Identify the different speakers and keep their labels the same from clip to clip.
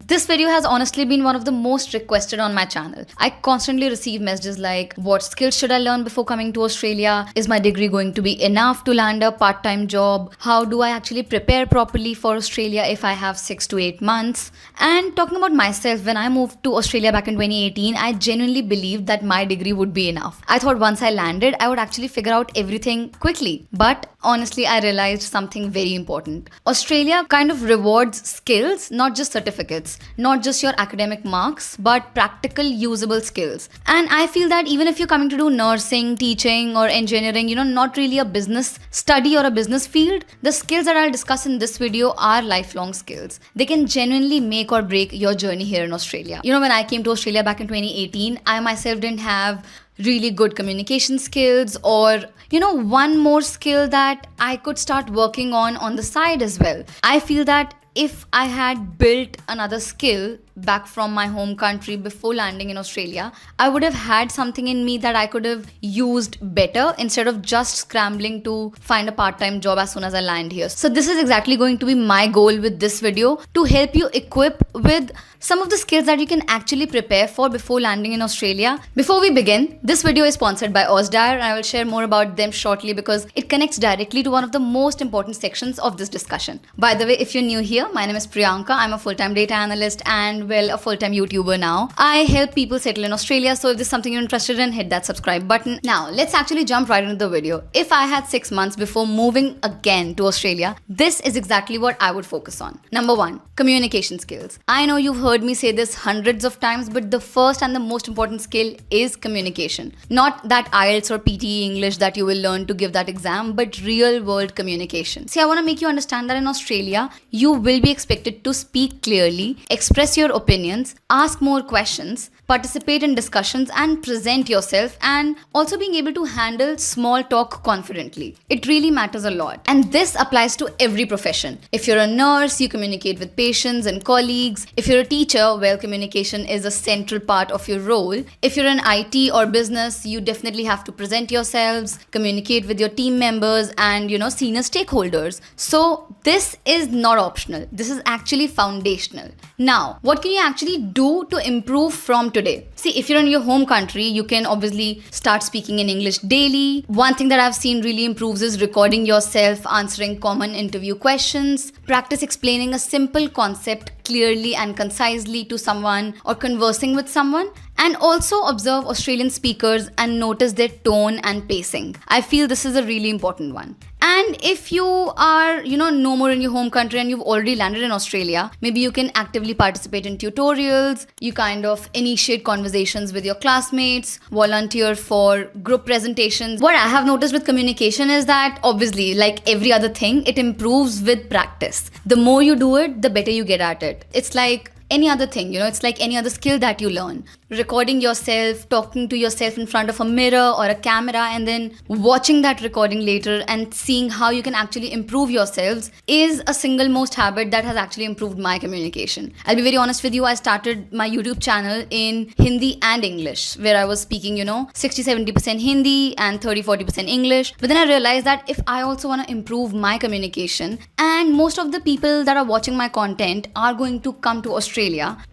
Speaker 1: This video has honestly been one of the most requested on my channel. I constantly receive messages like, what skills should I learn before coming to Australia? Is my degree going to be enough to land a part-time job? How do I actually prepare properly for Australia if I have 6 to 8 months? And talking about myself, when I moved to Australia back in 2018, I genuinely believed that my degree would be enough. I thought once I landed, I would actually figure out everything quickly. But honestly, I realized something very important. Australia kind of rewards skills, not just certificates, not just your academic marks, but practical, usable skills. And I feel that even if you're coming to do nursing, teaching, or engineering, not really a business study or a business field, the skills that I'll discuss in this video are lifelong skills. They can genuinely make or break your journey here in Australia. When I came to Australia back in 2018, I myself didn't have really good communication skills or one more skill that I could start working on the side as well. I feel that if I had built another skill back from my home country before landing in Australia, I would have had something in me that I could have used better instead of just scrambling to find a part-time job as soon as I land here. So this is exactly going to be my goal with this video, to help you equip with some of the skills that you can actually prepare for before landing in Australia. Before we begin, this video is sponsored by Ausdire, and I will share more about them shortly because it connects directly to one of the most important sections of this discussion. By the way, if you're new here, my name is Priyanka. I'm a full-time data analyst and a full-time YouTuber now. I help people settle in Australia, so if this is something you're interested in, hit that subscribe button. Now, let's actually jump right into the video. If I had 6 months before moving again to Australia, this is exactly what I would focus on. Number 1, communication skills. I know you've heard me say this hundreds of times, but the first and the most important skill is communication. Not that IELTS or PTE English that you will learn to give that exam, but real-world communication. See, I want to make you understand that in Australia, you will be expected to speak clearly, express your opinions, ask more questions, participate in discussions, and present yourself, and also being able to handle small talk confidently. It really matters a lot. And this applies to every profession. If you're a nurse, you communicate with patients and colleagues. If you're a teacher, well, communication is a central part of your role. If you're in IT or business, you definitely have to present yourselves, communicate with your team members and, senior stakeholders. So this is not optional. This is actually foundational. Now, what can you actually do to improve from today? See, if you're in your home country, you can obviously start speaking in English daily. One thing that I've seen really improves is recording yourself answering common interview questions. Practice explaining a simple concept clearly and concisely to someone or conversing with someone. And also observe Australian speakers and notice their tone and pacing. I feel this is a really important one. And if you are, no more in your home country and you've already landed in Australia, maybe you can actively participate in tutorials, you kind of initiate conversations with your classmates, volunteer for group presentations. What I have noticed with communication is that obviously, like every other thing, it improves with practice. The more you do it, the better you get at it. It's like any other thing, it's like any other skill that you learn. Recording yourself, talking to yourself in front of a mirror or a camera, and then watching that recording later and seeing how you can actually improve yourselves is a single most habit that has actually improved my communication. I'll be very honest with you, I started my YouTube channel in Hindi and English, where I was speaking, 60-70% Hindi and 30-40% English. But then I realized that if I also want to improve my communication, and most of the people that are watching my content are going to come to Australia,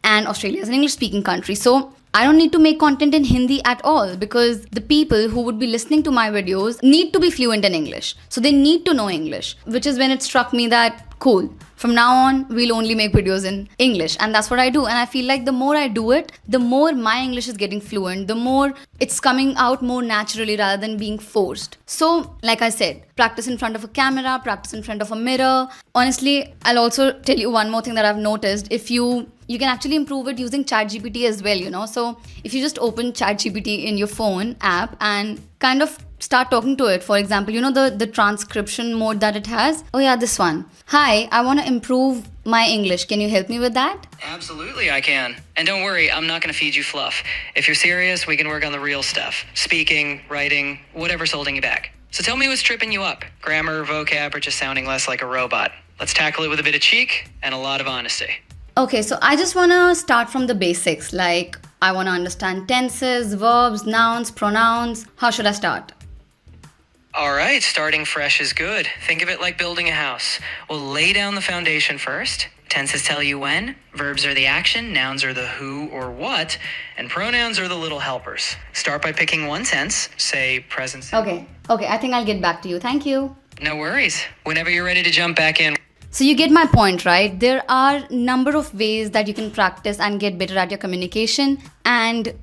Speaker 1: and Australia is an English-speaking country, so I don't need to make content in Hindi at all, because the people who would be listening to my videos need to be fluent in English. So they need to know English, which is when it struck me that, cool, from now on, we'll only make videos in English. And that's what I do. And I feel like the more I do it, the more my English is getting fluent, the more it's coming out more naturally rather than being forced. So, like I said, practice in front of a camera, practice in front of a mirror. Honestly, I'll also tell you one more thing that I've noticed. If you can actually improve it using ChatGPT as well, So if you just open ChatGPT in your phone app and kind of start talking to it. For example, the transcription mode that it has. Oh yeah, this one. Hi, I want to improve my English. Can you help me with that?
Speaker 2: Absolutely, I can. And don't worry, I'm not going to feed you fluff. If you're serious, we can work on the real stuff. Speaking, writing, whatever's holding you back. So tell me what's tripping you up. Grammar, vocab, or just sounding less like a robot. Let's tackle it with a bit of cheek and a lot of honesty.
Speaker 1: Okay, so I just want to start from the basics. Like, I want to understand tenses, verbs, nouns, pronouns. How should I start?
Speaker 2: All right, starting fresh is good. Think of it like building a house. We'll lay down the foundation first, Tenses tell you when, verbs are the action, nouns are the who or what, and pronouns are the little helpers. Start by picking one tense, say present.
Speaker 1: Okay, I think I'll get back to you. Thank you.
Speaker 2: No worries. Whenever you're ready to jump back in.
Speaker 1: So you get my point, right? There are number of ways that you can practice and get better at your communication, and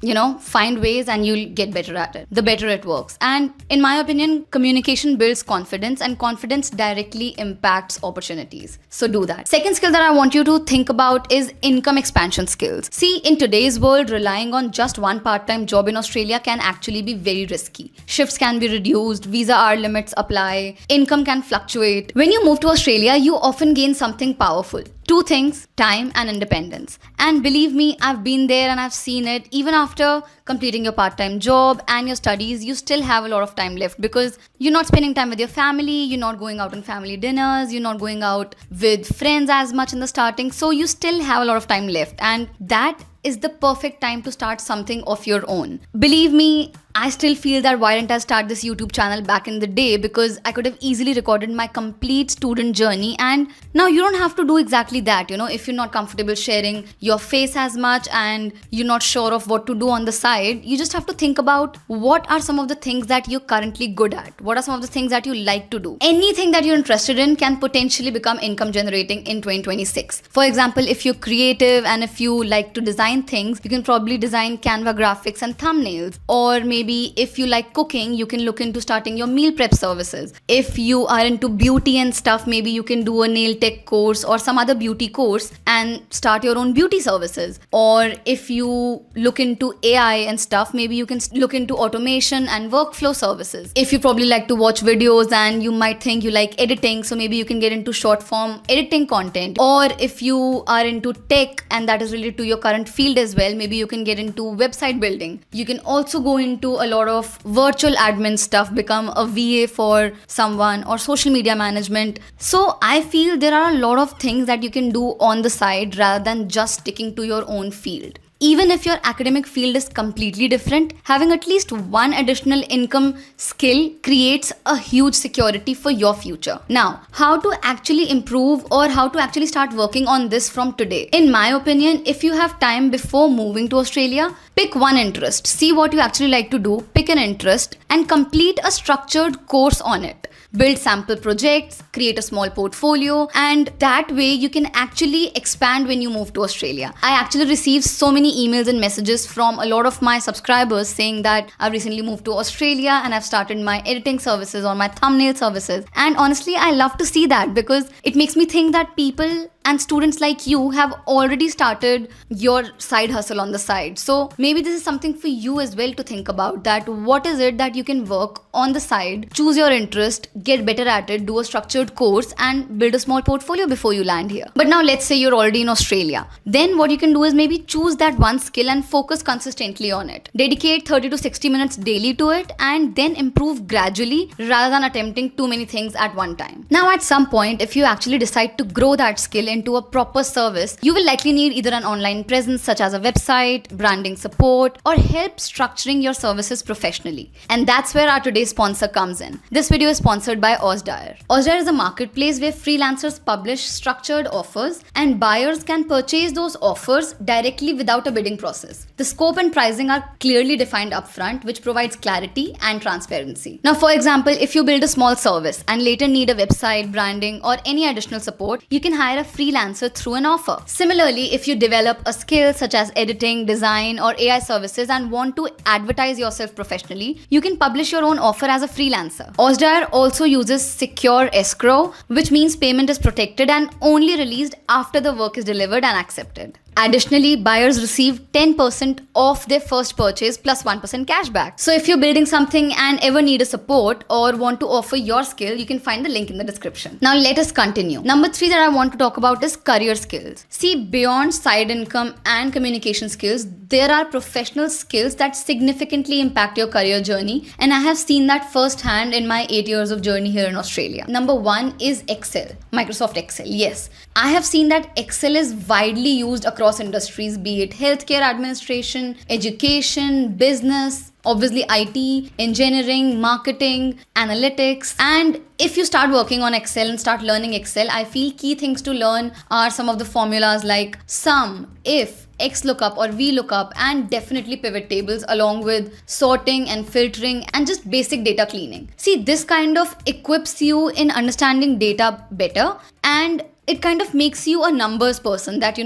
Speaker 1: find ways and you'll get better at it. The better it works. And in my opinion, communication builds confidence, and confidence directly impacts opportunities. So do that. Second skill that I want you to think about is income expansion skills. See, in today's world, relying on just one part-time job in Australia can actually be very risky. Shifts can be reduced, visa hour limits apply, income can fluctuate. When you move to Australia, you often gain something powerful. Two things: time and independence. And believe me, I've been there and I've seen it. Even after completing your part-time job and your studies, you still have a lot of time left because you're not spending time with your family, you're not going out on family dinners, you're not going out with friends as much in the starting. So you still have a lot of time left, and that is the perfect time to start something of your own. Believe me, I still feel that why didn't I start this YouTube channel back in the day, because I could have easily recorded my complete student journey, and now you don't have to do exactly that. If you're not comfortable sharing your face as much and you're not sure of what to do on the side, you just have to think about what are some of the things that you're currently good at, what are some of the things that you like to do. Anything that you're interested in can potentially become income generating in 2026. For example, if you're creative and if you like to design things, you can probably design Canva graphics and thumbnails. Or maybe if you like cooking, you can look into starting your meal prep services. If you are into beauty and stuff, maybe you can do a nail tech course or some other beauty course and start your own beauty services. Or if you look into AI and stuff, maybe you can look into automation and workflow services. If you probably like to watch videos and you might think you like editing, so maybe you can get into short form editing content. Or if you are into tech and that is related to your current field as well, maybe you can get into website building. You can also go into a lot of virtual admin stuff, become a VA for someone, or social media management. So I feel there are a lot of things that you can do on the side rather than just sticking to your own field. Even if your academic field is completely different, having at least one additional income skill creates a huge security for your future. Now, how to actually improve or how to actually start working on this from today? In my opinion, if you have time before moving to Australia, pick one interest. See what you actually like to do, pick an interest and complete a structured course on it. Build sample projects, create a small portfolio, and that way you can actually expand when you move to Australia. I actually received so many emails and messages from a lot of my subscribers saying that I've recently moved to Australia and I've started my editing services or my thumbnail services. And honestly, I love to see that because it makes me think that people and students like you have already started your side hustle on the side. So maybe this is something for you as well to think about, that what is it that you can work on the side, choose your interest, get better at it, do a structured course and build a small portfolio before you land here. But now let's say you're already in Australia. Then what you can do is maybe choose that one skill and focus consistently on it. Dedicate 30 to 60 minutes daily to it and then improve gradually rather than attempting too many things at one time. Now at some point, if you actually decide to grow that skill into a proper service, you will likely need either an online presence such as a website, branding support, or help structuring your services professionally. And that's where our today's sponsor comes in. This video is sponsored by Ozdier. Ozdier is a marketplace where freelancers publish structured offers and buyers can purchase those offers directly without a bidding process. The scope and pricing are clearly defined upfront, which provides clarity and transparency. Now, for example, if you build a small service and later need a website, branding, or any additional support, you can hire a freelancer through an offer. Similarly, if you develop a skill such as editing, design, or AI services and want to advertise yourself professionally, you can publish your own offer as a freelancer. Ozdier also uses secure escrow, which means payment is protected and only released after the work is delivered and accepted. Additionally, buyers receive 10% off their first purchase plus 1% cashback. So if you're building something and ever need a support or want to offer your skill, you can find the link in the description. Now let us continue. Number 3 that I want to talk about is career skills. See, beyond side income and communication skills, there are professional skills that significantly impact your career journey, and I have seen that firsthand in my 8 years of journey here in Australia. Number 1 is Excel, Microsoft Excel. Yes, I have seen that Excel is widely used across industries, be it healthcare administration, education, business, obviously IT, engineering, marketing, analytics. And if you start working on Excel and start learning Excel, I feel key things to learn are some of the formulas like sum, if, XLOOKUP or VLOOKUP, and definitely pivot tables, along with sorting and filtering and just basic data cleaning. See, this kind of equips you in understanding data better, and it kind of makes you a numbers person, that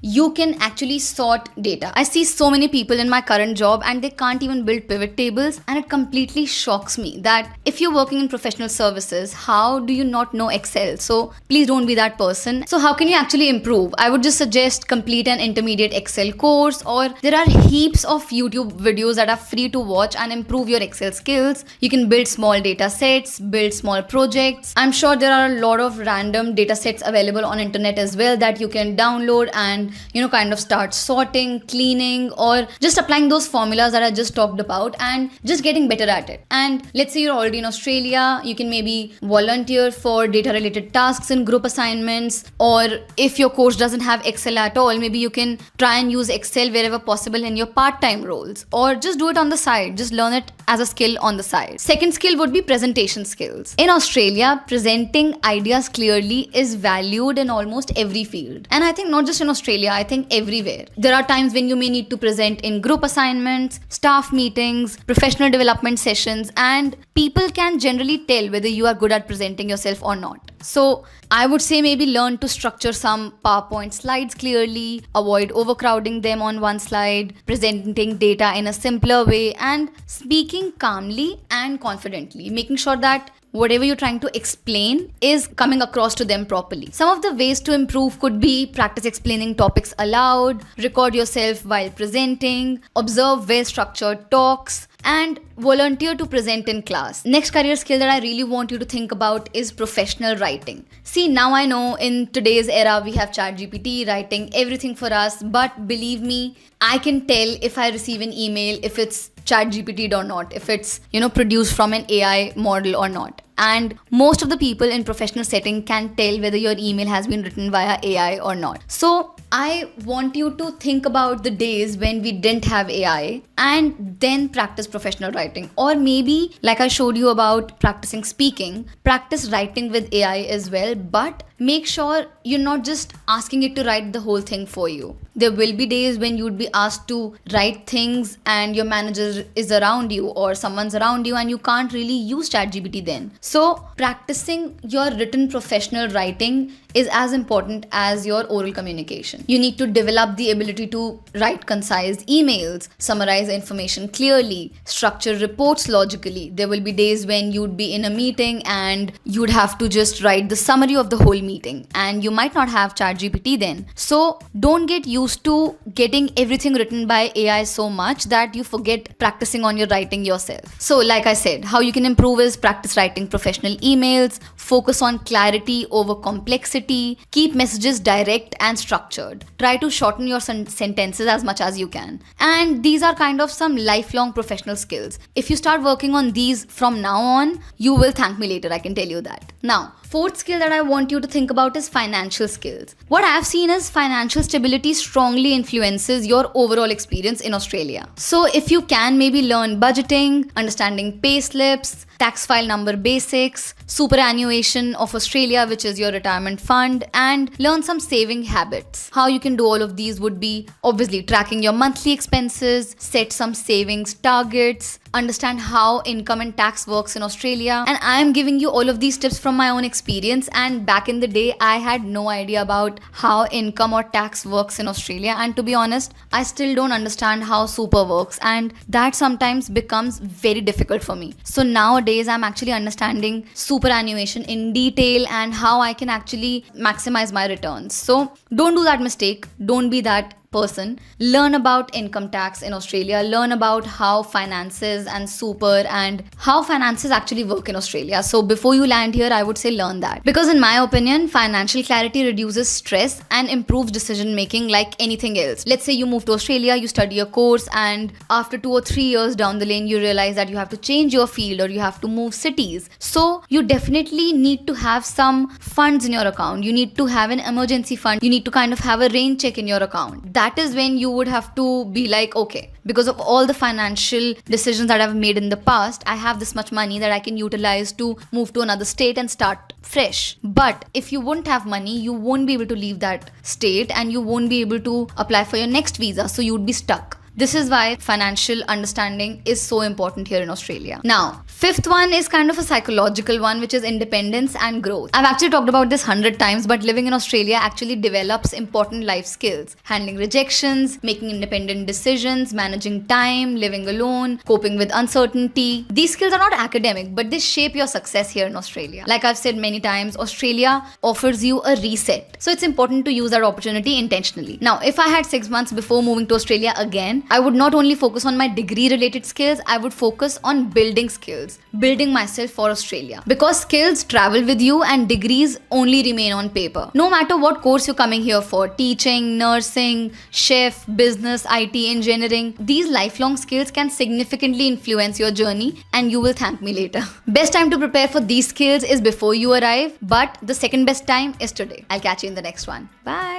Speaker 1: you can actually sort data. I see so many people in my current job and they can't even build pivot tables, and it completely shocks me that if you're working in professional services, how do you not know Excel? So please don't be that person. So how can you actually improve? I would just suggest complete an intermediate Excel course, or there are heaps of YouTube videos that are free to watch and improve your Excel skills. You can build small data sets, build small projects. I'm sure there are a lot of random data sets available on internet as well that you can download and kind of start sorting, cleaning, or just applying those formulas that I just talked about and just getting better at it. And let's say you're already in Australia, you can maybe volunteer for data related tasks in group assignments, or if your course doesn't have Excel at all, maybe you can try and use Excel wherever possible in your part-time roles, or just do it on the side, just learn it as a skill on the side. Second skill would be presentation skills. In Australia, presenting ideas clearly is valued in almost every field. And I think not just in Australia, I think everywhere. There are times when you may need to present in group assignments, staff meetings, professional development sessions, and people can generally tell whether you are good at presenting yourself or not. So I would say maybe learn to structure some PowerPoint slides clearly, avoid overcrowding them on one slide, presenting data in a simpler way, and speaking calmly and confidently, making sure that whatever you're trying to explain is coming across to them properly. Some of the ways to improve could be practice explaining topics aloud, record yourself while presenting, observe well-structured talks, and volunteer to present in class. Next career skill that I really want you to think about is professional writing. See, now I know in today's era we have ChatGPT writing everything for us, but believe me, I can tell if I receive an email if it's ChatGPT or not, if it's produced from an AI model or not. And most of the people in professional setting can tell whether your email has been written via AI or not. So I want you to think about the days when we didn't have AI and then practice professional writing. Or maybe, like I showed you about practicing speaking, practice writing with AI as well, but make sure you're not just asking it to write the whole thing for you. There will be days when you'd be asked to write things and your manager is around you or someone's around you and you can't really use ChatGPT then. So practicing your written professional writing is as important as your oral communication. You need to develop the ability to write concise emails, summarize information clearly, structure reports logically. There will be days when you'd be in a meeting and you'd have to just write the summary of the whole meeting and you might not have ChatGPT then. So don't get used to getting everything written by AI so much that you forget practicing on your writing yourself. So like I said, how you can improve is practice writing professional emails, focus on clarity over complexity, keep messages direct and structured. Try to shorten your sentences as much as you can. And these are kind of some lifelong professional skills. If you start working on these from now on, you will thank me later, I can tell you that. Now, fourth skill that I want you to think about is financial skills. What I've seen is financial stability strongly influences your overall experience in Australia. So if you can maybe learn budgeting, understanding pay slips, tax file number basics, superannuation of Australia, which is your retirement fund, and learn some saving habits. How you can do all of these would be obviously tracking your monthly expenses, set some savings targets, understand how income and tax works in Australia. And I am giving you all of these tips from my own experience, and back in the day I had no idea about how income or tax works in Australia, and to be honest, I still don't understand how super works, and that sometimes becomes very difficult for me. So nowadays I'm actually understanding superannuation in detail and how I can actually maximize my returns. So don't do that mistake, don't be that person. Learn about income tax in Australia, learn about how finances and super and how finances actually work in Australia. So before you land here, I would say learn that, because in my opinion, financial clarity reduces stress and improves decision making like anything else. Let's say you move to Australia, you study a course, and after 2 or 3 years down the lane you realize that you have to change your field or you have to move cities. So you definitely need to have some funds in your account. You need to have an emergency fund. You need to kind of have a rain check in your account. That that is when you would have to be like, okay, because of all the financial decisions that I've made in the past, I have this much money that I can utilize to move to another state and start fresh. But if you won't have money, you won't be able to leave that state and you won't be able to apply for your next visa. So you would be stuck. This is why financial understanding is so important here in Australia. Now, fifth one is kind of a psychological one, which is independence and growth. I've actually talked about this 100 times, but living in Australia actually develops important life skills. Handling rejections, making independent decisions, managing time, living alone, coping with uncertainty. These skills are not academic, but they shape your success here in Australia. Like I've said many times, Australia offers you a reset. So it's important to use that opportunity intentionally. Now, if I had 6 months before moving to Australia again, I would not only focus on my degree related skills, I would focus on building skills, building myself for Australia. Because skills travel with you and degrees only remain on paper. No matter what course you're coming here for, teaching, nursing, chef, business, IT, engineering, these lifelong skills can significantly influence your journey and you will thank me later. Best time to prepare for these skills is before you arrive, but the second best time is today. I'll catch you in the next one. Bye.